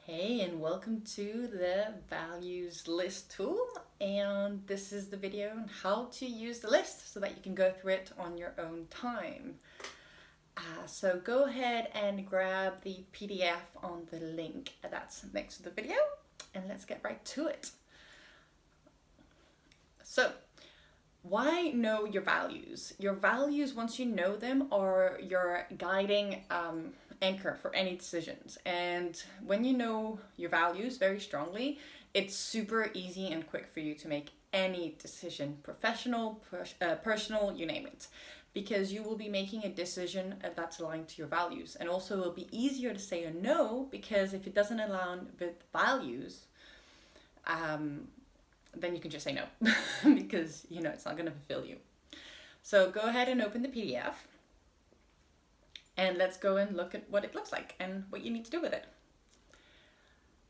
Hey, and welcome to the values list tool. And this is the video on how to use the list so that you can go through it on your own time. So go ahead and grab the PDF on the link that's next to the video, and let's get right to it. So, why know your values? Your values, once you know them, are your guiding anchor for any decisions. And when you know your values very strongly, it's super easy and quick for you to make any decision, professional, personal, you name it, because you will be making a decision that's aligned to your values. And also it'll be easier to say a no, because if it doesn't align with values, then you can just say no because it's not going to fulfill you. So go ahead and open the PDF and let's go and look at what it looks like and what you need to do with it.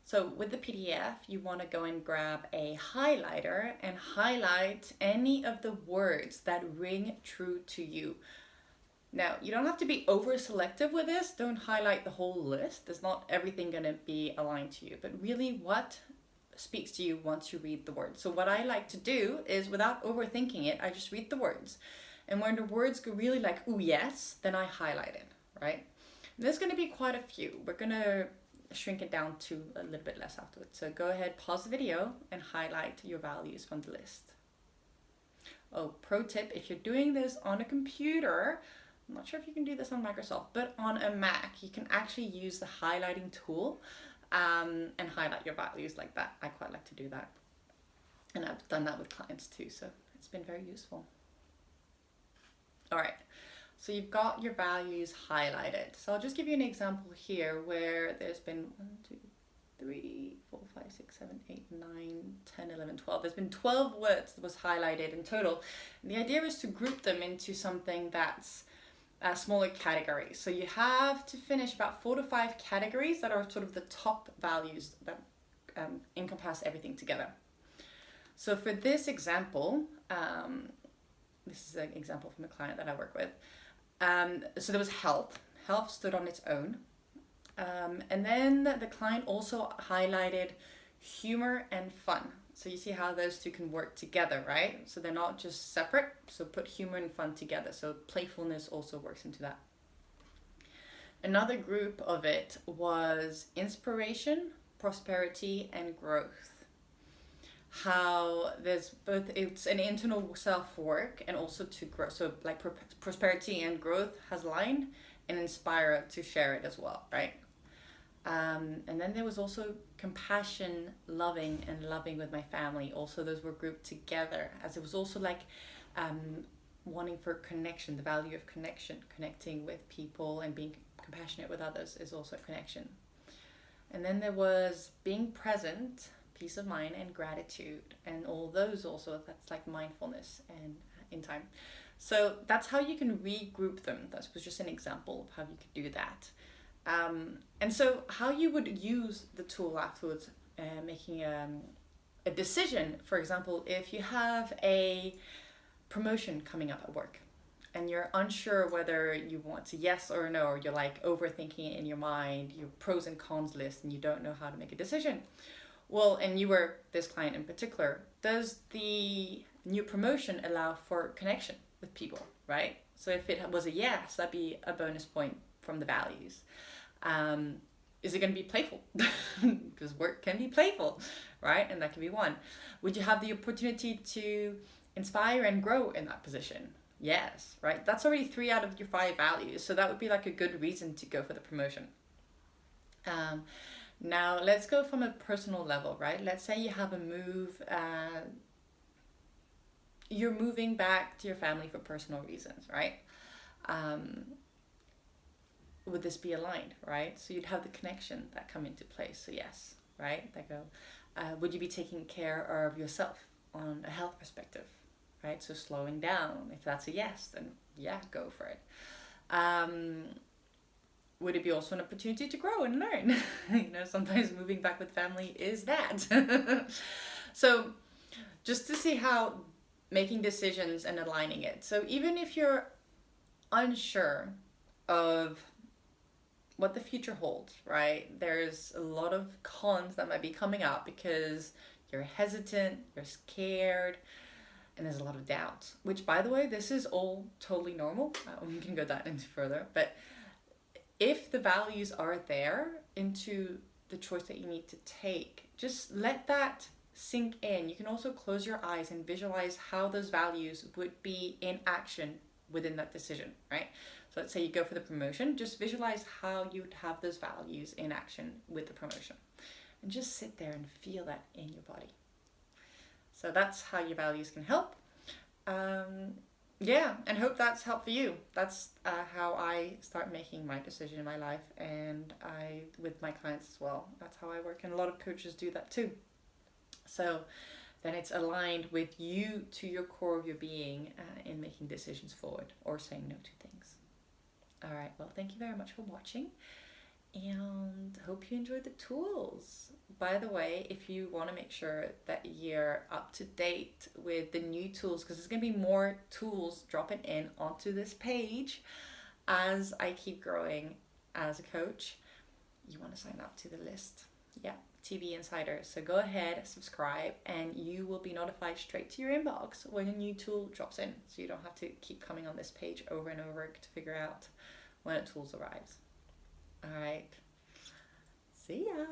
So with the PDF, you want to go and grab a highlighter and highlight any of the words that ring true to you. Now, you don't have to be over selective with this. Don't highlight the whole list. There's not everything going to be aligned to you, but really what speaks to you once you read the words. So what I like to do is, without overthinking it, I just read the words. And when the words go really like, ooh, yes, then I highlight it, right? And there's going to be quite a few. We're going to shrink it down to a little bit less afterwards. So go ahead, pause the video and highlight your values from the list. Oh, pro tip, if you're doing this on a computer, I'm not sure if you can do this on Microsoft, but on a Mac, you can actually use the highlighting tool and highlight your values like that. I quite like to do that. And I've done that with clients too, so it's been very useful. All right, so you've got your values highlighted. So I'll just give you an example here where there's been 1, 2, 3, 4, 5, 6, 7, 8, 9, 10, 11, 12. There's been 12 words that was highlighted in total. And the idea is to group them into something that's smaller categories. So you have to finish about 4 to 5 categories that are sort of the top values that encompass everything together. So for this example, this is an example from a client that I work with. So there was health. Health stood on its own. And then the client also highlighted humor and fun. So you see how those two can work together, right? So they're not just separate. So put humor and fun together. So playfulness also works into that. Another group of it was inspiration, prosperity, and growth. How there's both, it's an internal self-work and also to grow. So like prosperity and growth has line, and inspire to share it as well, right? And then there was also compassion, loving, and loving with my family. Also, those were grouped together, as it was also like wanting for connection, the value of connection, connecting with people and being compassionate with others is also a connection. And then there was being present, peace of mind, and gratitude. And all those also, that's like mindfulness and in time. So that's how you can regroup them. That was just an example of how you could do that. And so how you would use the tool afterwards, making a decision, for example, if you have a promotion coming up at work and you're unsure whether you want to yes or no, or you're like overthinking it in your mind, your pros and cons list, and you don't know how to make a decision. Well, and you were this client in particular, does the new promotion allow for connection with people, right? So if it was a yes, that'd be a bonus point from the values. Is it going to be playful? Because work can be playful, right? And that can be one. Would you have the opportunity to inspire and grow in that position? Yes, right? That's already 3 out of your 5 values. So that would be like a good reason to go for the promotion. Now let's go from a personal level, right? Let's say you have a move, you're moving back to your family for personal reasons, right? Would this be aligned, right? So you'd have the connection that come into place. So yes, right? That go. Would you be taking care of yourself on a health perspective, right? So slowing down. If that's a yes, then yeah, go for it. Would it be also an opportunity to grow and learn? Sometimes moving back with family is that. So just to see how making decisions and aligning it. So even if you're unsure of what the future holds, right? There's a lot of cons that might be coming up because you're hesitant, you're scared, and there's a lot of doubt. Which, by the way, this is all totally normal. We can go that into further. But if the values are there into the choice that you need to take, just let that sink in. You can also close your eyes and visualize how those values would be in action within that decision, right? So let's say you go for the promotion, just visualize how you would have those values in action with the promotion. And just sit there and feel that in your body. So that's how your values can help. Yeah, and hope that's helped for you. That's how I start making my decision in my life, and I with my clients as well. That's how I work, and a lot of coaches do that too. So then it's aligned with you to your core of your being in making decisions forward or saying no to things. All right, well, thank you very much for watching, and hope you enjoyed the tools. By the way, if you want to make sure that you're up to date with the new tools, because there's going to be more tools dropping in onto this page as I keep growing as a coach, you want to sign up to the list. Yeah, TB Insider. So go ahead, subscribe, and you will be notified straight to your inbox when a new tool drops in. So you don't have to keep coming on this page over and over to figure out when a tool arrives. All right. See ya.